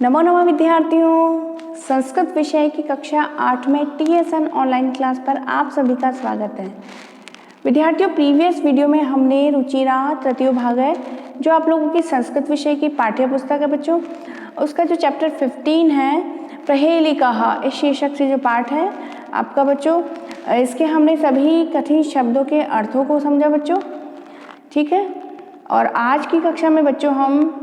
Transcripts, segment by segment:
नमो नमः विद्यार्थियों, संस्कृत विषय की कक्षा 8 में TSN ऑनलाइन क्लास पर आप सभी का स्वागत है। विद्यार्थियों, प्रीवियस वीडियो में हमने रुचिरा तृतीय भाग है जो आप लोगों की संस्कृत विषय की पाठ्य पुस्तक है बच्चों, उसका जो चैप्टर 15 है प्रहेलिका, इस शीर्षक से जो पाठ है आपका बच्चों, इसके हमने सभी कठिन शब्दों के अर्थों को समझा बच्चों, ठीक है। और आज की कक्षा में बच्चों हम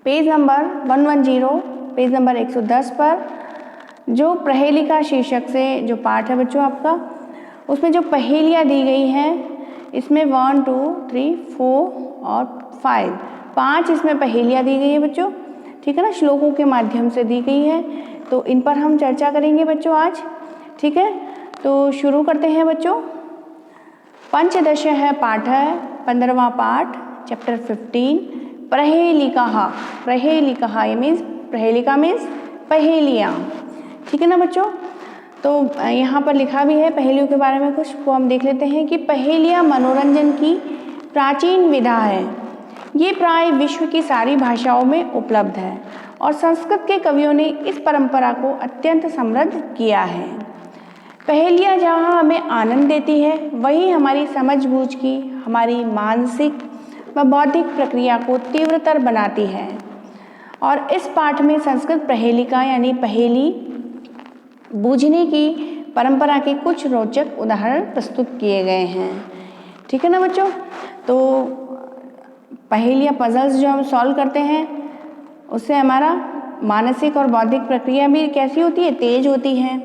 पेज नंबर 110, पेज नंबर 110 पर जो प्रहेलिका शीर्षक से जो पाठ है बच्चों आपका, उसमें जो पहेलियाँ दी गई हैं इसमें 1, 2, 3, 4 और 5 इसमें पहेलियाँ दी गई है बच्चों, ठीक है ना, श्लोकों के माध्यम से दी गई है। तो इन पर हम चर्चा करेंगे बच्चों आज, ठीक है। तो शुरू करते हैं बच्चों। पंचदश है पाठ है, 15वां पाठ, चैप्टर 15 प्रहेलिका। प्रहेलिका ये मीन्स, प्रहेलिका मीन्स पहेलियाँ, ठीक है ना बच्चों। तो यहाँ पर लिखा भी है पहेलियों के बारे में कुछ, वो हम देख लेते हैं कि पहेलियाँ मनोरंजन की प्राचीन विधा है। ये प्राय विश्व की सारी भाषाओं में उपलब्ध है और संस्कृत के कवियों ने इस परंपरा को अत्यंत समृद्ध किया है। पहेलियाँ जहाँ हमें आनंद देती है वही हमारी समझबूझ की, हमारी मानसिक व बौद्धिक प्रक्रिया को तीव्रतर बनाती है। और इस पाठ में संस्कृत प्रहेलिका यानी पहेली बूझने की परंपरा के कुछ रोचक उदाहरण प्रस्तुत किए गए हैं, ठीक है ना बच्चों। तो पहेलियाँ, पजल्स जो हम सॉल्व करते हैं उससे हमारा मानसिक और बौद्धिक प्रक्रिया भी कैसी होती है, तेज होती है,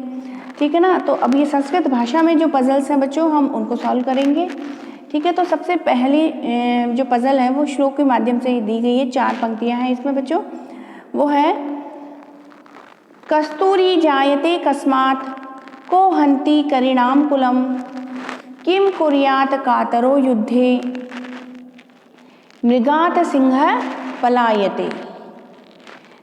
ठीक है ना। तो अब ये संस्कृत भाषा में जो पजल्स हैं बच्चों हम उनको सॉल्व करेंगे, ठीक है। तो सबसे पहली जो पजल है वो श्लोक के माध्यम से दी गई है, 4 पंक्तियां हैं इसमें बच्चों। वो है कस्तूरी जायते कस्मात् को हन्ति करिणाम कुलम किम कुर्यात कातरो युद्धे मृगात सिंह पलायते,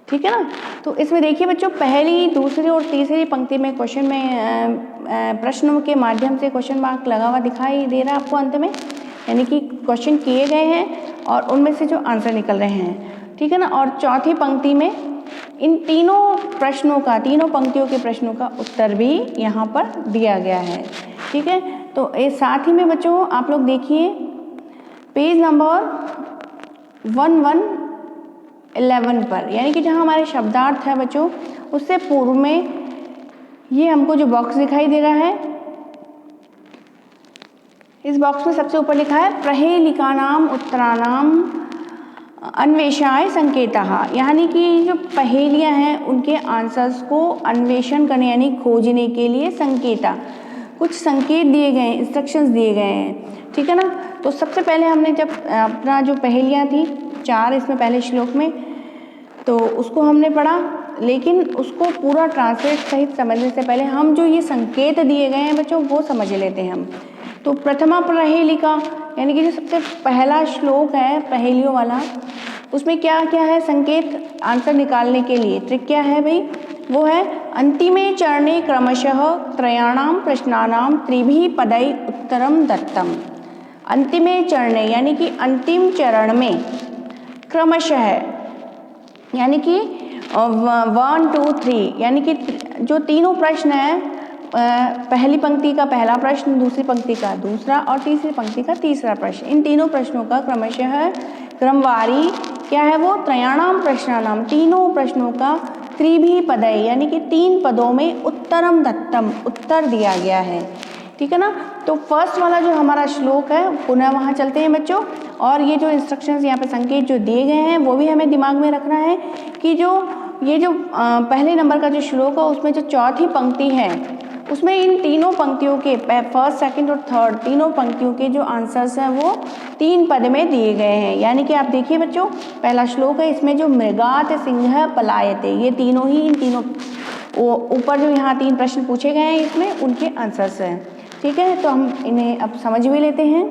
ठीक है ना। तो इसमें देखिए बच्चों, पहली, दूसरी और तीसरी पंक्ति में क्वेश्चन में प्रश्नों के माध्यम से क्वेश्चन मार्क लगा हुआ दिखाई दे रहा है आपको अंत में, यानी कि क्वेश्चन किए गए हैं और उनमें से जो आंसर निकल रहे हैं, ठीक है ना। और चौथी पंक्ति में इन तीनों प्रश्नों का, तीनों पंक्तियों के प्रश्नों का उत्तर भी यहाँ पर दिया गया है, ठीक है। तो इस साथ ही में बच्चों आप लोग देखिए पेज नंबर 11 पर, यानी कि जहाँ हमारे शब्दार्थ है बच्चों उससे पूर्व में ये हमको जो बॉक्स दिखाई दे रहा है, इस बॉक्स में सबसे ऊपर लिखा है प्रहेलिकानाम उत्तराणाम अन्वेषाय संकेतः, यानी कि जो पहेलियाँ हैं उनके आंसर्स को अन्वेषण करने यानी खोजने के लिए संकेता, कुछ संकेत दिए गए हैं, इंस्ट्रक्शंस दिए गए हैं, ठीक है ना। तो सबसे पहले हमने जब अपना जो पहेलियाँ थी 4 इसमें पहले श्लोक में, तो उसको हमने पढ़ा, लेकिन उसको पूरा ट्रांसलेट सहित समझने से पहले हम जो ये संकेत दिए गए हैं बच्चों वो समझ लेते हैं हम। तो प्रथमा प्रहेलिका यानी कि जो सबसे पहला श्लोक है पहेलियों वाला, उसमें क्या क्या है संकेत आंसर निकालने के लिए, ट्रिक क्या है भाई, वो है अंतिमे चरणे क्रमशः त्रयाणाम प्रश्नानाम त्रिभिः पदै उत्तरम दत्तम। अंतिमे चरणे यानी कि अंतिम चरण में, क्रमशः यानी कि 1, 2, 3 यानी कि जो तीनों प्रश्न हैं, पहली पंक्ति का पहला प्रश्न, दूसरी पंक्ति का दूसरा और तीसरी पंक्ति का तीसरा प्रश्न, इन तीनों प्रश्नों का क्रमशः क्रमवारी क्या है वो, त्रयाणाम प्रश्नानाम, तीनों प्रश्नों का त्रिभिः पदै यानी कि 3 पदों में उत्तरम दत्तम, उत्तर दिया गया है, ठीक है ना। तो फर्स्ट वाला जो हमारा श्लोक है पुनः वहाँ चलते हैं बच्चों, और ये जो इंस्ट्रक्शंस यहाँ पे संकेत जो दिए गए हैं वो भी हमें दिमाग में रखना है कि ये जो पहले नंबर का जो श्लोक है उसमें जो चौथी पंक्ति है उसमें इन तीनों पंक्तियों के, फर्स्ट, सेकंड और थर्ड, तीनों पंक्तियों के जो आंसर्स हैं वो 3 पद में दिए गए हैं। यानी कि आप देखिए बच्चों, पहला श्लोक है, इसमें जो मृगात सिंह पलायते, ये तीनों ही, इन तीनों ऊपर जो यहाँ 3 प्रश्न पूछे गए हैं इसमें उनके आंसर्स हैं, ठीक है। तो हम इन्हें अब समझ भी लेते हैं।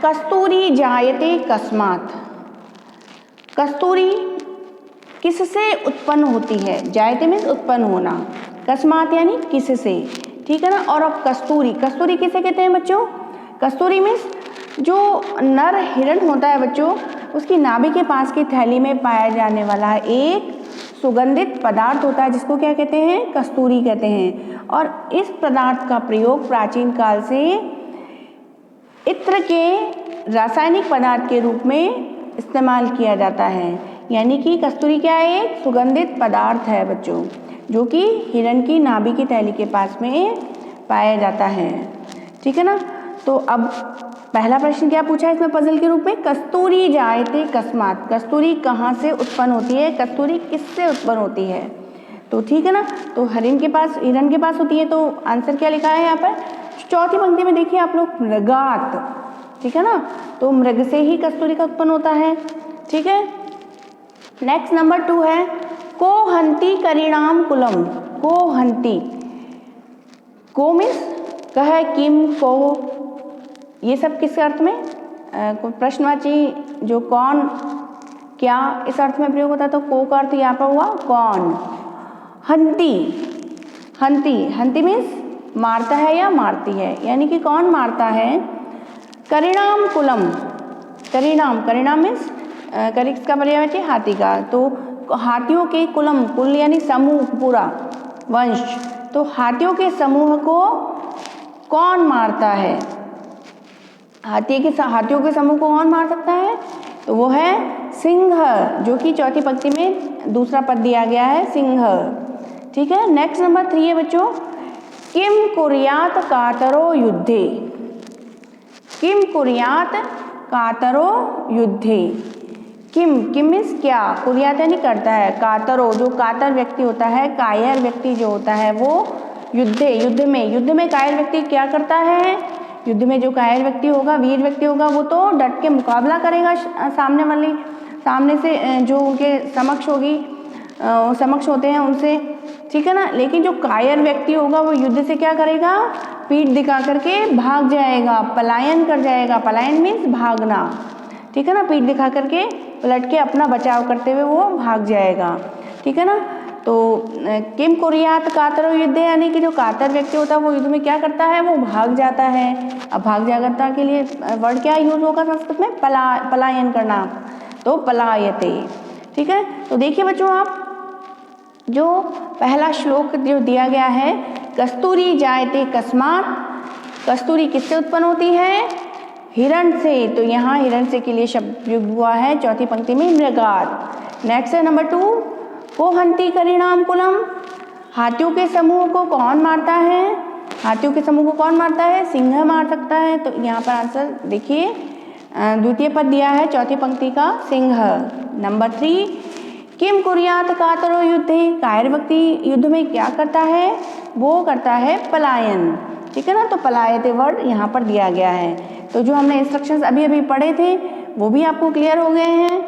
कस्तूरी जायते कस्मात्, कस्तूरी किससे उत्पन्न होती है, जायते मीन्स उत्पन्न होना, कस्मात् यानी किससे, ठीक है ना। और अब कस्तूरी, कस्तूरी किसे कहते हैं बच्चों, कस्तूरी मीन्स जो नर हिरण होता है बच्चों उसकी नाभि के पास की थैली में पाया जाने वाला एक सुगंधित पदार्थ होता है जिसको क्या कहते हैं, कस्तूरी कहते हैं। और इस पदार्थ का प्रयोग प्राचीन काल से इत्र के रासायनिक पदार्थ के रूप में इस्तेमाल किया जाता है। यानी कि कस्तूरी क्या है, एक सुगंधित पदार्थ है बच्चों, जो कि हिरण की नाभि की थैली के पास में पाया जाता है। ठीक है ना। तो अब पहला प्रश्न क्या पूछा है इसमें पजल के रूप में, कस्तूरी जायते कस्मात, कस्तूरी कहाँ से उत्पन्न होती है, कस्तूरी किससे उत्पन्न होती है। तो ठीक है ना। तो हिरण के पास होती है, तो आंसर क्या लिखा है यहाँ पर, चौथी पंक्ति में देखिए आप लोग, मृगात। ठीक है ना। तो मृग से ही कस्तूरी का उत्पन्न होता है। ठीक है। नेक्स्ट नंबर 2 है, को हंती करिणाम कुलम। को हंती, को मीन्स कह, किम, को, ये सब किस अर्थ में, प्रश्नवाची जो कौन, क्या, इस अर्थ में प्रयोग होता है। तो को का अर्थ यहाँ पर हुआ कौन। हंती, हंती मीन्स मारता है या मारती है, यानी कि कौन मारता है। करिणाम कुलम, करिणाम मीन्स करिक्स का पर्यायवाची हाथी का। तो हाथियों के कुलम, कुल यानी समूह, पूरा वंश। तो हाथियों के समूह को कौन मारता है, हाथियों के समूह को कौन मार सकता है, तो वो है सिंह, जो कि चौथी पंक्ति में दूसरा पद दिया गया है, सिंह। ठीक है। नेक्स्ट नंबर 3 है बच्चों, किम कुर्यात कातरो युद्धे। किम कुर्यात कातरो युद्धे। किम मीन्स क्या, कुर्यात यानी करता है, कातरो जो कातर व्यक्ति होता है, कायर व्यक्ति जो होता है, वो युद्ध में कायर व्यक्ति क्या करता है, युद्ध में जो कायर व्यक्ति होगा, वीर व्यक्ति होगा, वो तो डट के मुकाबला करेगा सामने से जो उनके समक्ष होते हैं उनसे। ठीक है ना। लेकिन जो कायर व्यक्ति होगा वो युद्ध से क्या करेगा, पीठ दिखा करके भाग जाएगा, पलायन कर जाएगा। पलायन मीन्स भागना। ठीक है ना। पीठ दिखा करके पलट के अपना बचाव करते हुए वो भाग जाएगा। ठीक है ना। तो किम कुर्यात कातरो युद्धे, यानी कि जो कातर व्यक्ति होता है वो युद्ध में क्या करता है, वो भाग जाता है। अब भाग जागरता के लिए वर्ड क्या यूज होगा संस्कृत में, पलायन करना, तो पलायते। ठीक है। तो देखिए बच्चों, आप जो पहला श्लोक जो दिया गया है, कस्तूरी जायते कस्मात, कस्तूरी किससे उत्पन्न होती है, हिरण से। तो यहाँ हिरण से के लिए शब्द प्रयुक्त हुआ है चौथी पंक्ति में, मृगात। नेक्स्ट है नंबर 2, को हंती करिणाम कुलम, हाथियों के समूह को कौन मारता है, हाथियों के समूह को कौन मारता है, सिंह मार सकता है। तो यहाँ पर आंसर देखिए, द्वितीय पद दिया है चौथी पंक्ति का, सिंह। नंबर 3, किम कुर्यात कातरो युद्धे, कायर व्यक्ति युद्ध में क्या करता है, वो करता है पलायन। ठीक है ना। तो पलायते वर्ड यहाँ पर दिया गया है। तो जो हमने इंस्ट्रक्शंस अभी पढ़े थे वो भी आपको क्लियर हो गए हैं।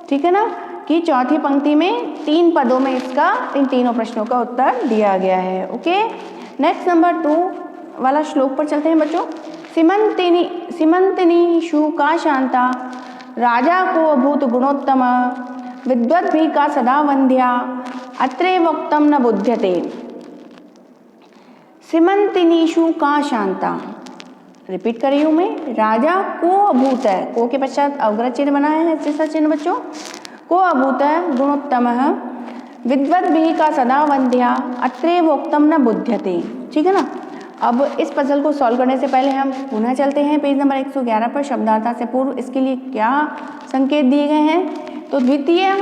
ठीक है ना, कि चौथी पंक्ति में 3 पदों में इसका इन तीनों प्रश्नों का उत्तर दिया गया है। ओके। नेक्स्ट नंबर 2 वाला श्लोक पर चलते हैं बच्चों। सीमंतिनी शुका शांता, राजा को अभूत गुणोत्तम, विद्वद्भी का सदा वंद्या, अत्रैवोक्तम न बुध्यते। सीमंतिनीषु का शांता, रिपीट कर रही हूँ मैं, राजा को अभूत है, को के पश्चात अवग्रह चिन्ह बनाया है, ऐसा चिन्ह बच्चों, को अभूत है गुणोत्तम, विद्वद्भिः का सदा वंद्या, अत्रैवोक्तम न बुध्यते। ठीक है ना। अब इस पजल को सॉल्व करने से पहले हम पुनः चलते हैं पेज नंबर 111 पर, शब्दार्था से पूर्व इसके लिए क्या संकेत दिए गए हैं। तो द्वितीय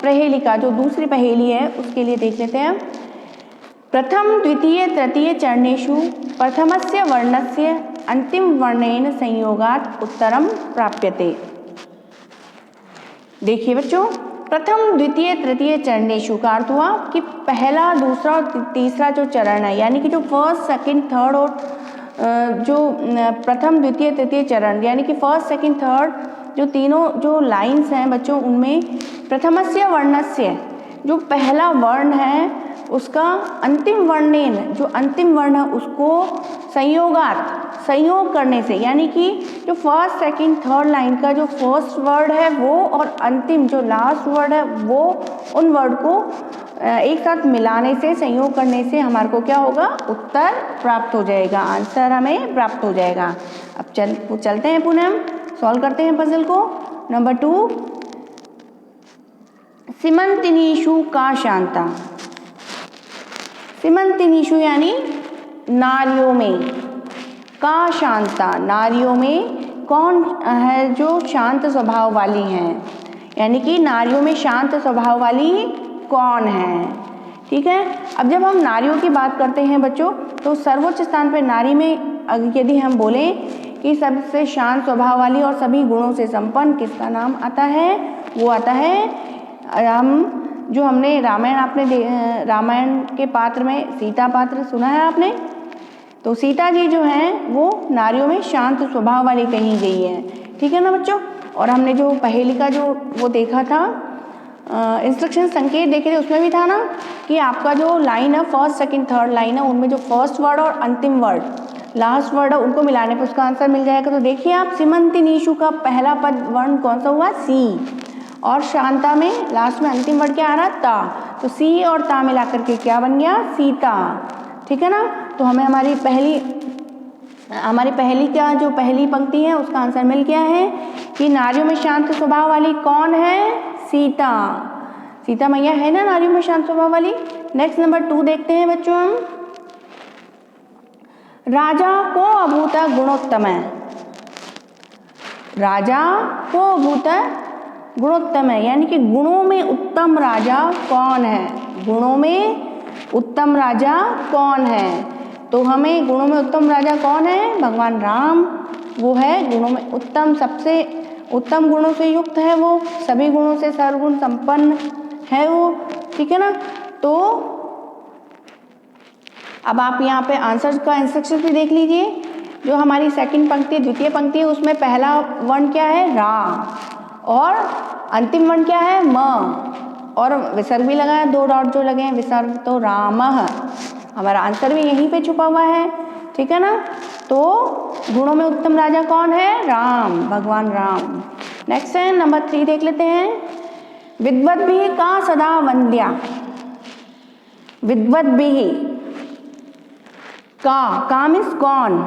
प्रहेलिका, जो दूसरी पहेली है, उसके लिए देख लेते हैं। प्रथम द्वितीय तृतीय चरणेषु प्रथमस्य वर्णस्य अंतिम वर्णेन संयोगात् उत्तरम प्राप्यते। देखिए बच्चों, प्रथम द्वितीय तृतीय चरणेषु का अर्थ हुआ कि पहला दूसरा और तीसरा जो चरण है, यानी कि जो फर्स्ट सेकंड थर्ड और जो प्रथम द्वितीय तृतीय चरण, यानी कि फर्स्ट सेकंड थर्ड जो तीनों जो लाइंस हैं बच्चों, उनमें प्रथमस्य वर्णस्य जो पहला वर्ण है उसका अंतिम वर्णेन, जो अंतिम वर्ण है उसको संयोग करने से, यानी कि जो फर्स्ट सेकंड थर्ड लाइन का जो फर्स्ट वर्ड है वो और अंतिम जो लास्ट वर्ड है वो, उन वर्ड को एक साथ मिलाने से, संयोग करने से हमारे को क्या होगा, उत्तर प्राप्त हो जाएगा, आंसर हमें प्राप्त हो जाएगा। अब चलते हैं पुनः सॉल्व करते हैं पजल को। नंबर 2 सीमंतिनीषु का शांता। सीमंतिनीषु यानी नारियों में, का शांता नारियों में कौन है जो शांत स्वभाव वाली हैं, यानी कि नारियों में शांत स्वभाव वाली कौन है। ठीक है, अब जब हम नारियों की बात करते हैं बच्चों, तो सर्वोच्च स्थान पर नारी में यदि हम बोलें कि सबसे शांत स्वभाव वाली और सभी गुणों से संपन्न किसका नाम आता है, वो आता है जो हमने रामायण के पात्र में सीता पात्र सुना है आपने, तो सीता जी जो हैं वो नारियों में शांत स्वभाव वाली कही गई है। ठीक है ना बच्चों। और हमने जो पहेली का जो वो देखा था, इंस्ट्रक्शन संकेत देखे थे, उसमें भी था ना कि आपका जो लाइन है, फर्स्ट सेकंड थर्ड लाइन है, उनमें जो फर्स्ट वर्ड और अंतिम वर्ड लास्ट वर्ड है उनको मिलाने पर उसका आंसर मिल जाएगा। तो देखिए आप, सीमंतिनीषु का पहला पद वर्ण कौन सा हुआ, सी, और शांता में लास्ट में अंतिम वर्ड क्या आ रहा, ता, तो सी और ता मिलाकर के क्या बन गया, सीता। ठीक है ना। तो हमें हमारी पहली क्या जो पहली पंक्ति है उसका आंसर मिल गया है कि नारियों में शांत स्वभाव वाली कौन है, सीता। सीता मैया है ना नारियों में शांत स्वभाव वाली। नेक्स्ट नंबर 2 देखते हैं बच्चों हम। राजा को अभूत गुणोत्तम है। राजा को अभूत गुणोत्तम है, यानी कि गुणों में उत्तम राजा कौन है, गुणों में उत्तम राजा कौन है। तो हमें गुणों में उत्तम राजा कौन है, भगवान राम, वो है गुणों में उत्तम, सबसे उत्तम गुणों से युक्त है वो, सभी गुणों से सर्वगुण संपन्न है वो। ठीक है ना। तो अब आप यहाँ पे आंसर का इंस्ट्रक्शन भी देख लीजिए। जो हमारी सेकंड पंक्ति द्वितीय पंक्ति है उसमें पहला वर्ण क्या है, रा, और अंतिम वर्ण क्या है, म, और विसर्ग भी लगा है, 2 डॉट जो लगे हैं विसर्ग, तो रामः, हमारा आंसर भी यहीं पे छुपा हुआ है। ठीक है ना। तो गुणों में उत्तम राजा कौन है, राम, भगवान राम। नेक्स्ट है नंबर 3 देख लेते हैं। विद्वद्भिः का सदा वंद्या। विद्वद्भिः का मीन्स कौन,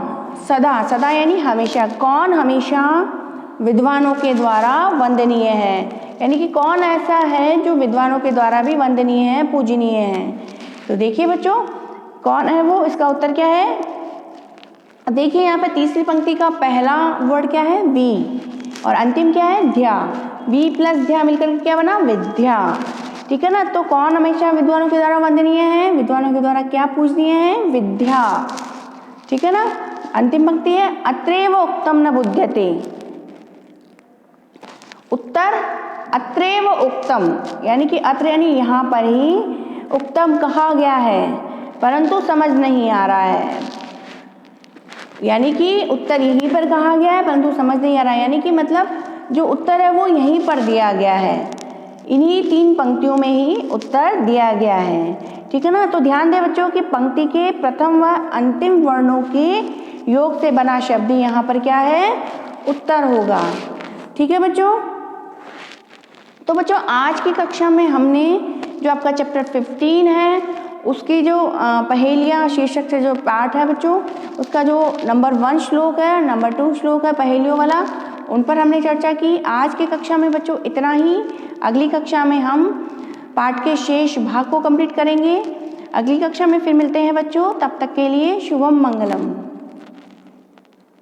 सदा, सदा यानी हमेशा, कौन हमेशा विद्वानों के द्वारा वंदनीय है, यानी कि कौन ऐसा है जो विद्वानों के द्वारा भी वंदनीय है, पूजनीय है। तो देखिए बच्चों कौन है वो, इसका उत्तर क्या है। देखिए यहाँ पे तीसरी पंक्ति का पहला वर्ड क्या है, वी, और अंतिम क्या है, ध्या, वी प्लस ध्या मिलकर क्या बना, विद्या। ठीक है ना। तो कौन हमेशा विद्वानों के द्वारा वंदनीय है, विद्वानों के द्वारा क्या पूजनीय है, विद्या। ठीक है ना। अंतिम पंक्ति है, अत्रैव उक्तम न बुध्यते। उत्तर अत्रैव उक्तम, यानी कि अत्र यानी यहाँ पर ही, उक्तम कहा गया है परंतु समझ नहीं आ रहा है, यानी कि उत्तर यहीं पर कहा गया है परंतु समझ नहीं आ रहा है, यानी कि मतलब जो उत्तर है वो यहीं पर दिया गया है, इन्हीं 3 पंक्तियों में ही उत्तर दिया गया है। ठीक है ना। तो ध्यान दें बच्चों कि पंक्ति के प्रथम व अंतिम वर्णों के योग से बना शब्द यहाँ पर क्या है, उत्तर होगा। ठीक है बच्चों। तो बच्चों आज की कक्षा में हमने जो आपका चैप्टर 15 है उसकी जो पहेलियाँ शीर्षक से जो पाठ है बच्चों, उसका जो नंबर 1 श्लोक है, नंबर 2 श्लोक है पहेलियों वाला, उन पर हमने चर्चा की। आज की कक्षा में बच्चों इतना ही। अगली कक्षा में हम पाठ के शेष भाग को कंप्लीट करेंगे। अगली कक्षा में फिर मिलते हैं बच्चों, तब तक के लिए शुभम मंगलम।